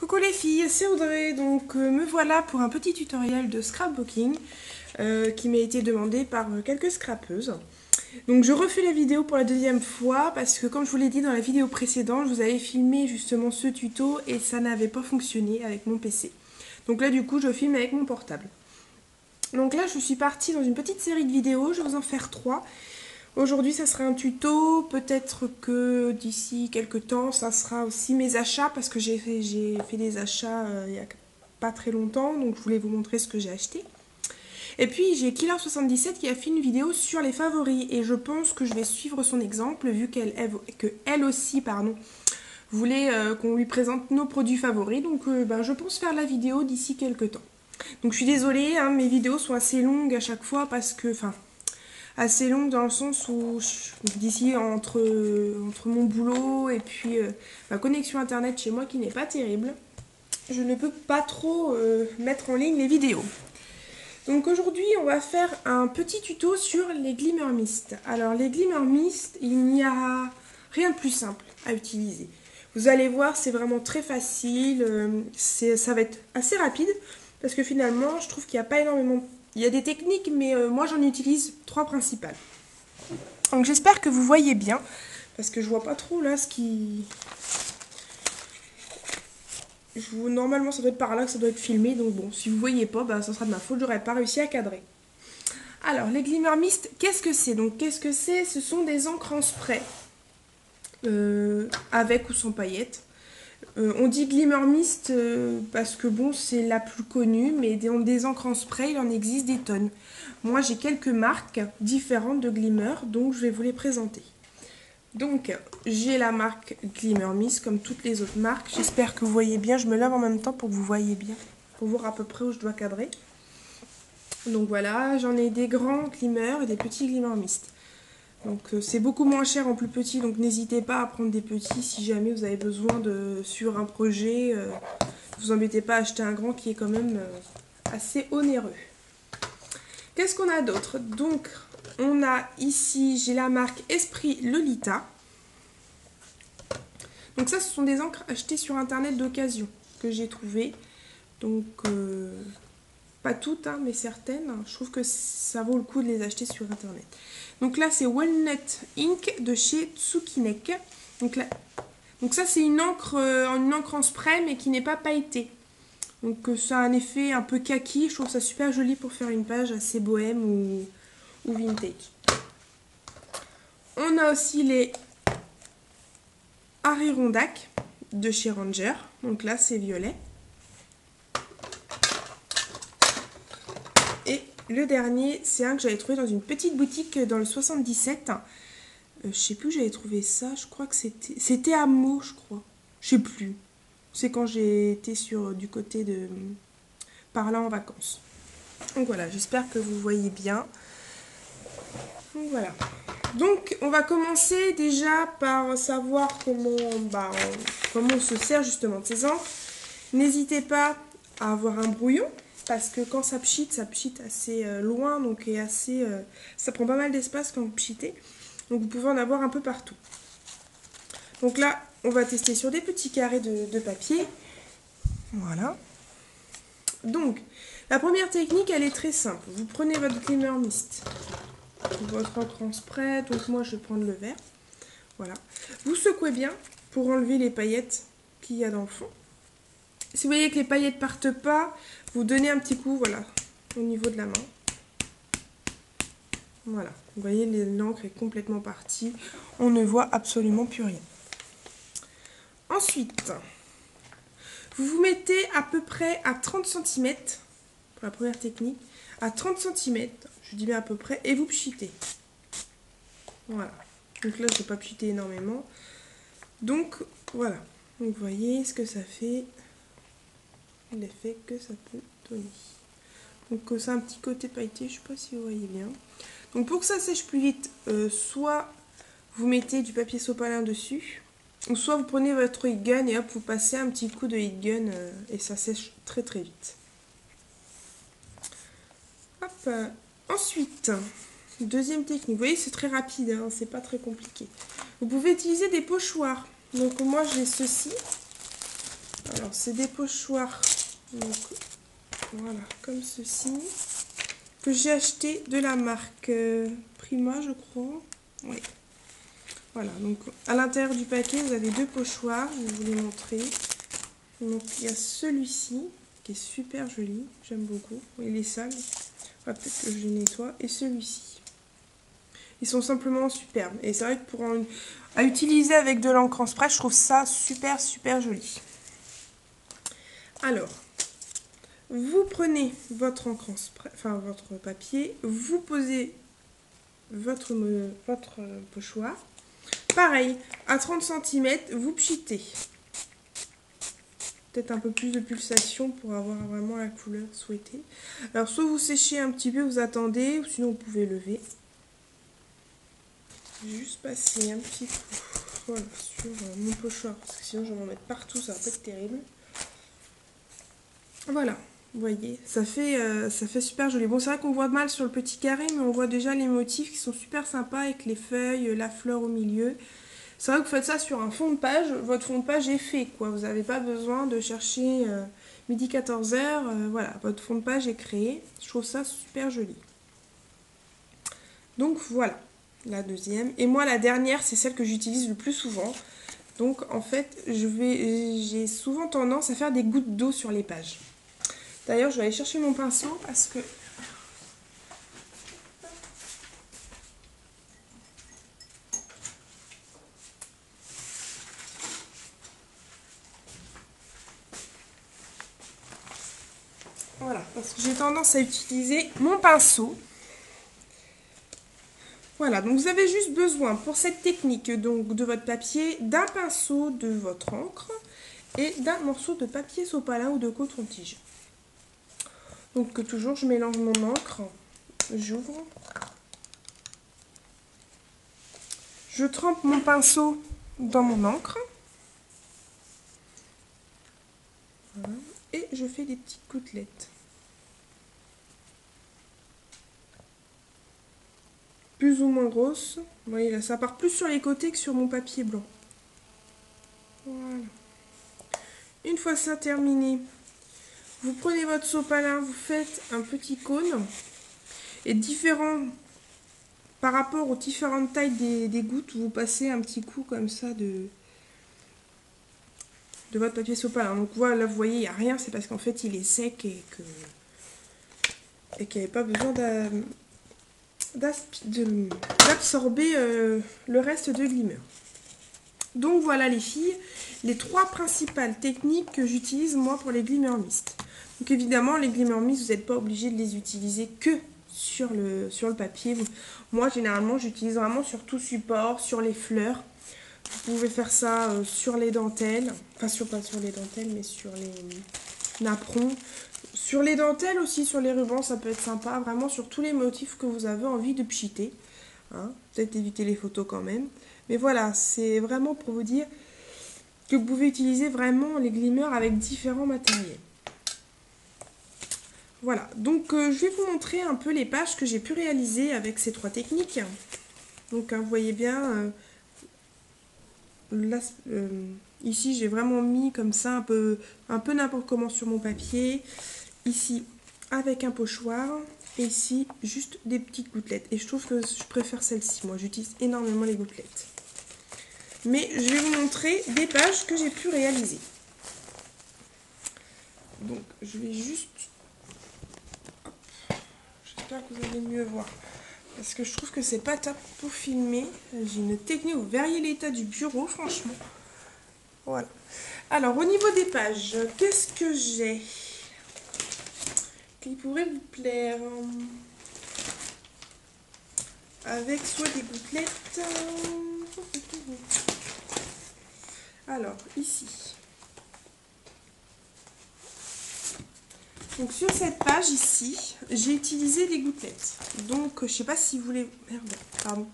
Coucou les filles, c'est Audrey, donc me voilà pour un petit tutoriel de scrapbooking qui m'a été demandé par quelques scrapeuses. Donc je refais la vidéo pour la deuxième fois parce que comme je vous l'ai dit dans la vidéo précédente, je vous avais filmé justement ce tuto et ça n'avait pas fonctionné avec mon PC. Donc là du coup je filme avec mon portable. Donc là je suis partie dans une petite série de vidéos, je vais vous en faire 3. Aujourd'hui ça sera un tuto, peut-être que d'ici quelques temps ça sera aussi mes achats parce que j'ai fait des achats il n'y a pas très longtemps, donc je voulais vous montrer ce que j'ai acheté. Et puis j'ai Killer77 qui a fait une vidéo sur les favoris et je pense que je vais suivre son exemple vu qu'elle aussi voulait qu'on lui présente nos produits favoris, donc je pense faire la vidéo d'ici quelques temps. Donc je suis désolée, hein, mes vidéos sont assez longues à chaque fois parce que, assez longue dans le sens où d'ici entre mon boulot et puis ma connexion internet chez moi qui n'est pas terrible, je ne peux pas trop mettre en ligne les vidéos. Donc aujourd'hui on va faire un petit tuto sur les Glimmer Mist. Alors les Glimmer Mist, il n'y a rien de plus simple à utiliser. Vous allez voir, c'est vraiment très facile, ça va être assez rapide parce que finalement je trouve qu'il n'y a pas énormément. Il y a des techniques, mais moi j'en utilise 3 principales. Donc j'espère que vous voyez bien, parce que je vois pas trop là ce qui... Normalement ça doit être par là que ça doit être filmé, donc bon, si vous voyez pas, ça sera de ma faute, j'aurais pas réussi à cadrer. Alors les Glimmer Mist, qu'est-ce que c'est? Donc qu'est-ce que c'est? Ce sont des encres en spray, avec ou sans paillettes. On dit Glimmer Mist parce que bon, c'est la plus connue, mais des encres en spray, il en existe des tonnes. Moi, j'ai quelques marques différentes de Glimmer, donc je vais vous les présenter. Donc, j'ai la marque Glimmer Mist, comme toutes les autres marques. J'espère que vous voyez bien. Je me lave en même temps pour que vous voyez bien, pour voir à peu près où je dois cadrer. Donc voilà, j'en ai des grands Glimmer et des petits Glimmer Mist. Donc c'est beaucoup moins cher en plus petit, donc n'hésitez pas à prendre des petits si jamais vous avez besoin de sur un projet. Ne vous embêtez pas à acheter un grand qui est quand même assez onéreux. Qu'est-ce qu'on a d'autre? Donc on a ici, j'ai la marque Esprit Lolita. Donc ça, ce sont des encres achetées sur internet d'occasion que j'ai trouvées. Donc pas toutes, hein, mais certaines. Je trouve que ça vaut le coup de les acheter sur internet. Donc là, c'est Walnut Ink de chez Tsukinek. Donc ça, c'est une encre en spray, mais qui n'est pas pailletée. Donc ça a un effet un peu kaki. Je trouve ça super joli pour faire une page assez bohème ou vintage. On a aussi les Adirondack de chez Ranger. Donc là, c'est violet. Et le dernier, c'est un que j'avais trouvé dans une petite boutique dans le 77. Je sais plus où j'avais trouvé ça. Je crois que c'était à Meaux, je crois. Je sais plus. C'est quand j'ai été du côté de par là en vacances. Donc voilà, j'espère que vous voyez bien. Donc voilà. Donc on va commencer déjà par savoir comment on se sert justement de ces encres. N'hésitez pas à avoir un brouillon, parce que quand ça pchite assez loin, donc ça prend pas mal d'espace quand vous pchitez. Donc vous pouvez en avoir un peu partout. Donc là, on va tester sur des petits carrés de papier. Voilà. Donc, la première technique, elle est très simple. Vous prenez votre Glimmer Mist, votre encre en spray, donc moi je vais prendre le vert. Voilà. Vous secouez bien pour enlever les paillettes qu'il y a dans le fond. Si vous voyez que les paillettes partent pas, vous donnez un petit coup, voilà, au niveau de la main. Voilà, vous voyez, l'encre est complètement partie. On ne voit absolument plus rien. Ensuite, vous vous mettez à peu près à 30 cm, pour la première technique, à 30 cm, je dis bien à peu près, et vous pchitez. Voilà. Donc là, je ne vais pas pchiter énormément. Donc, voilà. Donc, vous voyez ce que ça fait. L'effet que ça peut donner. Donc ça a un petit côté pailleté, je ne sais pas si vous voyez bien. Donc pour que ça sèche plus vite, soit vous mettez du papier sopalin dessus, ou soit vous prenez votre heat gun et hop, vous passez un petit coup de heat gun et ça sèche très très vite. Hop. Ensuite, deuxième technique, vous voyez c'est très rapide, hein, c'est pas très compliqué. Vous pouvez utiliser des pochoirs. Donc moi j'ai ceci. Alors, c'est des pochoirs, donc, voilà, comme ceci, que j'ai acheté de la marque Prima, je crois. Oui. Voilà, donc à l'intérieur du paquet, vous avez deux pochoirs, je vais vous les montrer. Donc, il y a celui-ci, qui est super joli, j'aime beaucoup. Il est sale, peut-être que je le nettoie. Et celui-ci. Ils sont simplement superbes. Et c'est vrai que pour à utiliser avec de l'encre en spray, je trouve ça super, super joli. Alors, vous prenez votre encre en spray, enfin votre papier, vous posez votre pochoir. Pareil, à 30 cm, vous pchitez. Peut-être un peu plus de pulsation pour avoir vraiment la couleur souhaitée. Alors, soit vous séchez un petit peu, vous attendez, ou sinon vous pouvez lever. Juste passer un petit coup, voilà, sur mon pochoir, parce que sinon je vais m'en mettre partout, ça va pas être terrible. Voilà, vous voyez, ça fait super joli. Bon, c'est vrai qu'on voit mal sur le petit carré, mais on voit déjà les motifs qui sont super sympas avec les feuilles, la fleur au milieu. C'est vrai que vous faites ça sur un fond de page, votre fond de page est fait, quoi. Vous n'avez pas besoin de chercher midi 14h, voilà, votre fond de page est créé. Je trouve ça super joli. Donc voilà, la deuxième. Et moi, la dernière, c'est celle que j'utilise le plus souvent. Donc en fait, j'ai souvent tendance à faire des gouttes d'eau sur les pages. D'ailleurs, je vais aller chercher mon pinceau parce que... Voilà, parce que j'ai tendance à utiliser mon pinceau. Voilà, donc vous avez juste besoin pour cette technique donc, de votre papier, d'un pinceau, de votre encre et d'un morceau de papier sopalin ou de coton-tige. Donc toujours, je mélange mon encre, j'ouvre. Je trempe mon pinceau dans mon encre. Voilà. Et je fais des petites gouttelettes. Plus ou moins grosses. Vous voyez là, ça part plus sur les côtés que sur mon papier blanc. Voilà. Une fois ça terminé, vous prenez votre sopalin, vous faites un petit cône. Et par rapport aux différentes tailles des gouttes, vous passez un petit coup comme ça de votre papier sopalin. Donc voilà, là vous voyez, il n'y a rien, c'est parce qu'en fait il est sec et qu'il n'y avait pas besoin d'absorber le reste de glimmer. Donc voilà les filles, les trois principales techniques que j'utilise moi pour les glimmer mist. Donc évidemment les glimmer mist, vous n'êtes pas obligé de les utiliser que sur le papier. Moi généralement j'utilise vraiment sur tout support, sur les fleurs. Vous pouvez faire ça sur les dentelles, enfin pas sur les dentelles mais sur les napperons. Sur les dentelles aussi, sur les rubans, ça peut être sympa, vraiment sur tous les motifs que vous avez envie de pchiter. Hein, peut-être éviter les photos quand même. Mais voilà, c'est vraiment pour vous dire que vous pouvez utiliser vraiment les glimmers avec différents matériels. Voilà, donc je vais vous montrer un peu les pages que j'ai pu réaliser avec ces trois techniques. Donc vous voyez bien, là, ici j'ai vraiment mis comme ça un peu n'importe comment sur mon papier. Ici avec un pochoir. Et ici, juste des petites gouttelettes. Et je trouve que je préfère celle-ci. Moi, j'utilise énormément les gouttelettes. Mais je vais vous montrer des pages que j'ai pu réaliser. Donc, je vais juste... J'espère que vous allez mieux voir. Parce que je trouve que c'est pas top pour filmer. J'ai une technique, vous verriez l'état du bureau, franchement. Voilà. Alors, au niveau des pages, qu'est-ce que j'ai qui pourrait vous plaire? Avec soit des gouttelettes. Alors, ici. Donc, sur cette page ici, j'ai utilisé des gouttelettes. Donc, je sais pas si vous voulez... Merde, pardon.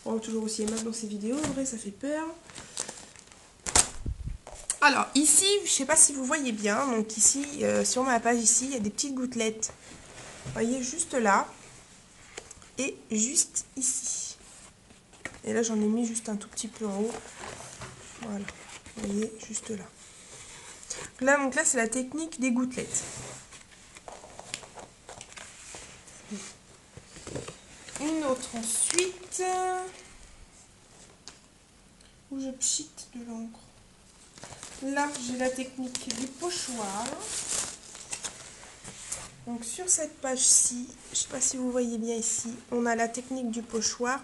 On va toujours aussi aimable dans ces vidéos. En vrai, ça fait peur. Alors, ici, je sais pas si vous voyez bien. Donc, ici, sur ma page ici, il y a des petites gouttelettes. Vous voyez, juste là. Et juste ici. Et là, j'en ai mis juste un tout petit peu en haut. Voilà. Vous voyez, juste là. Donc là c'est la technique des gouttelettes. Une autre ensuite, où je pchite de l'encre. Là, j'ai la technique du pochoir. Donc sur cette page-ci, je ne sais pas si vous voyez bien ici, on a la technique du pochoir.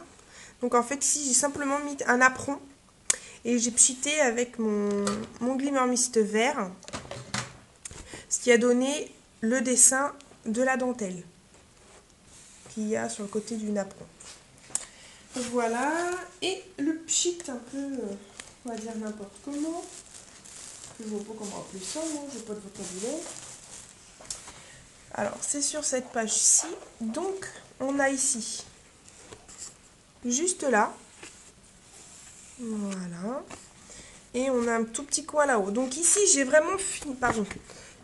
Donc en fait ici, j'ai simplement mis un apron et j'ai pchité avec mon Glimmer Mist vert, ce qui a donné le dessin de la dentelle qu'il y a sur le côté du apron. Voilà, et le pchit un peu, on va dire n'importe comment. Je ne vois pas comment appeler ça, moi, je n'ai pas de vocabulaire. Alors, c'est sur cette page-ci. Donc, on a ici, juste là. Voilà. Et on a un tout petit coin là-haut. Donc ici, j'ai vraiment fini, pardon.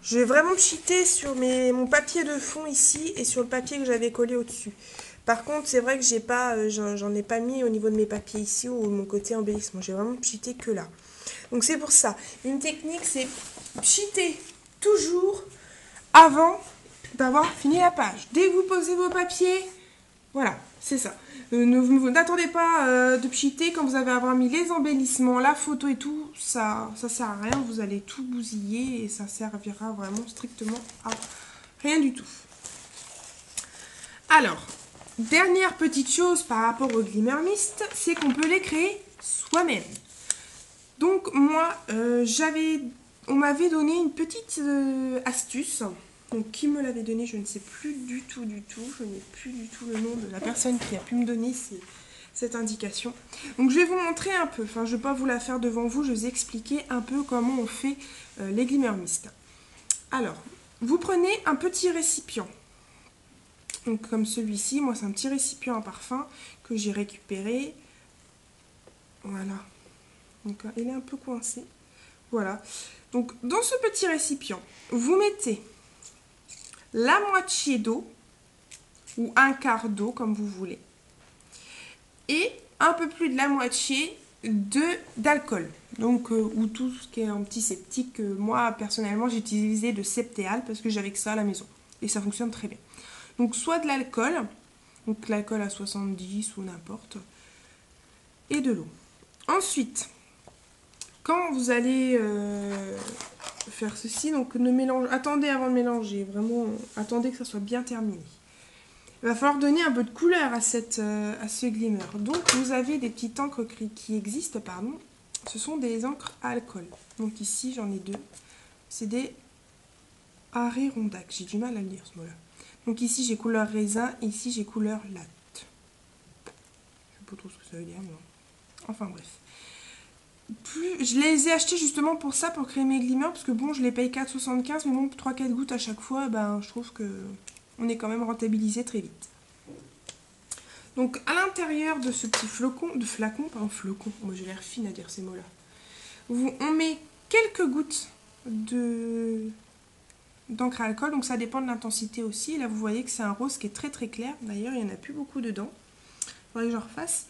Je vais vraiment pchiter sur mon papier de fond ici et sur le papier que j'avais collé au-dessus. Par contre, c'est vrai que j'ai pas, j'en ai pas mis au niveau de mes papiers ici ou mon côté embellissement. J'ai vraiment pchité que là. Donc c'est pour ça. Une technique, c'est pchiter toujours avant d'avoir fini la page. Dès que vous posez vos papiers, voilà, c'est ça. N'attendez pas de pchiter quand vous avez avoir mis les embellissements, la photo et tout. Ça sert à rien. Vous allez tout bousiller et ça servira vraiment strictement à rien du tout. Alors, dernière petite chose par rapport au Glimmer Mist, c'est qu'on peut les créer soi-même. Donc moi, on m'avait donné une petite astuce. Donc qui me l'avait donné, je ne sais plus du tout. Je n'ai plus du tout le nom de la personne qui a pu me donner cette indication. Donc je vais vous montrer un peu, enfin je ne vais pas vous la faire devant vous, je vais vous expliquer un peu comment on fait les Glimmer Mist. Alors, vous prenez un petit récipient. Donc comme celui-ci, moi c'est un petit récipient à parfum que j'ai récupéré. Voilà. Donc il est un peu coincé. Voilà. Donc dans ce petit récipient, vous mettez la moitié d'eau ou un quart d'eau comme vous voulez et un peu plus de la moitié d'alcool. Donc ou tout ce qui est antiseptique. Moi personnellement j'ai utilisé de Septéal parce que j'avais que ça à la maison et ça fonctionne très bien. Donc soit de l'alcool, donc l'alcool à 70 ou n'importe, et de l'eau. Ensuite, quand vous allez faire ceci, donc attendez avant de mélanger, vraiment attendez que ça soit bien terminé. Il va falloir donner un peu de couleur à ce glimmer. Donc vous avez des petites encres qui existent, pardon. Ce sont des encres à alcool. Donc ici j'en ai deux. C'est des Adirondack. J'ai du mal à le lire ce mot-là. Donc ici j'ai couleur raisin, ici j'ai couleur latte. Je sais pas trop ce que ça veut dire, mais bon. Enfin bref. Je les ai achetés justement pour ça, pour créer mes glimmers, parce que bon, je les paye 4,75, mais bon, 3-4 gouttes à chaque fois, ben, je trouve que on est quand même rentabilisé très vite. Donc à l'intérieur de ce petit flocon, moi j'ai l'air fine à dire ces mots-là, on met quelques gouttes d'encre à alcool, donc ça dépend de l'intensité aussi. Et là vous voyez que c'est un rose qui est très très clair, d'ailleurs il n'y en a plus beaucoup dedans, il faudrait que je refasse.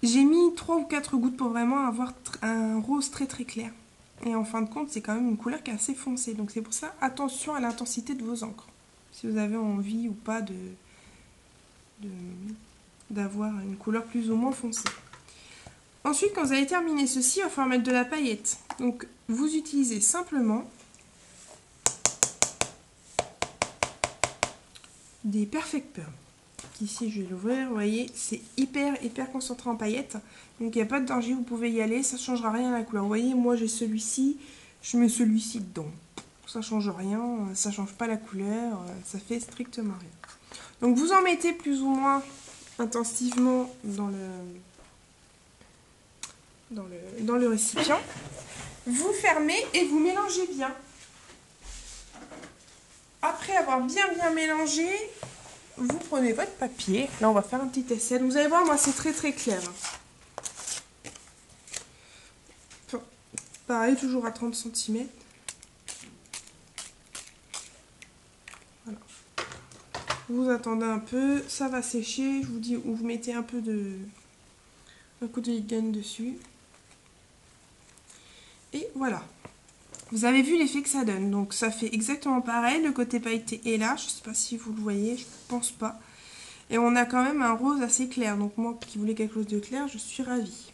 J'ai mis 3 ou 4 gouttes pour vraiment avoir un rose très très clair. Et en fin de compte, c'est quand même une couleur qui est assez foncée. Donc c'est pour ça, attention à l'intensité de vos encres. Si vous avez envie ou pas d'avoir une couleur plus ou moins foncée. Ensuite, quand vous avez terminé ceci, il va falloir mettre de la paillette. Donc vous utilisez simplement des Perfect Pearl. Ici je vais l'ouvrir, vous voyez, c'est hyper concentré en paillettes, donc il n'y a pas de danger, vous pouvez y aller, ça ne changera rien à la couleur. Vous voyez, moi j'ai celui-ci, je mets celui-ci dedans, ça ne change rien, ça ne change pas la couleur, ça fait strictement rien. Donc vous en mettez plus ou moins intensivement dans le récipient, vous fermez et vous mélangez bien. Après avoir bien mélangé, vous prenez votre papier, là on va faire un petit essai, vous allez voir, moi c'est très très clair. Pareil, toujours à 30 cm. Voilà. Vous attendez un peu, ça va sécher, je vous dis, vous mettez un coup de heat gun dessus. Et voilà. Vous avez vu l'effet que ça donne. Donc ça fait exactement pareil. Le côté pailleté est là. Je ne sais pas si vous le voyez, je pense pas. Et on a quand même un rose assez clair. Donc moi qui voulais quelque chose de clair, je suis ravie.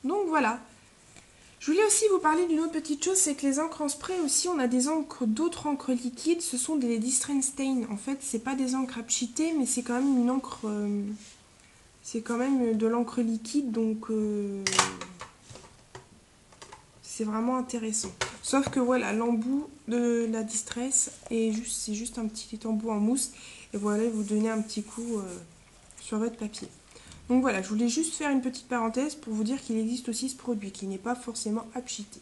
Donc voilà. Je voulais aussi vous parler d'une autre petite chose, c'est que les encres en spray aussi, on a des encres, d'autres encres liquides, ce sont des Distress Stain. En fait, c'est pas des encres à pchiter, mais c'est quand même une encre, c'est quand même de l'encre liquide, donc c'est vraiment intéressant. Sauf que voilà, l'embout de la Distress c'est juste un petit embout en mousse, et voilà, vous donnez un petit coup sur votre papier. Donc voilà, je voulais juste faire une petite parenthèse pour vous dire qu'il existe aussi ce produit, qui n'est pas forcément à pchiter.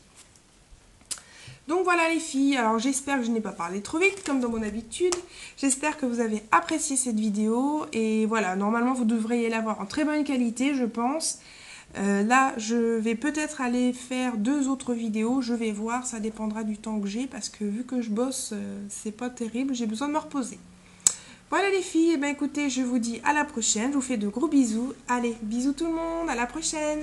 Donc voilà les filles, alors j'espère que je n'ai pas parlé trop vite, comme dans mon habitude. J'espère que vous avez apprécié cette vidéo, et voilà, normalement vous devriez l'avoir en très bonne qualité, je pense. Là, je vais peut-être aller faire 2 autres vidéos, je vais voir, ça dépendra du temps que j'ai, parce que vu que je bosse, c'est pas terrible, j'ai besoin de me reposer. Voilà les filles, et bien écoutez, je vous dis à la prochaine, je vous fais de gros bisous. Allez, bisous tout le monde, à la prochaine!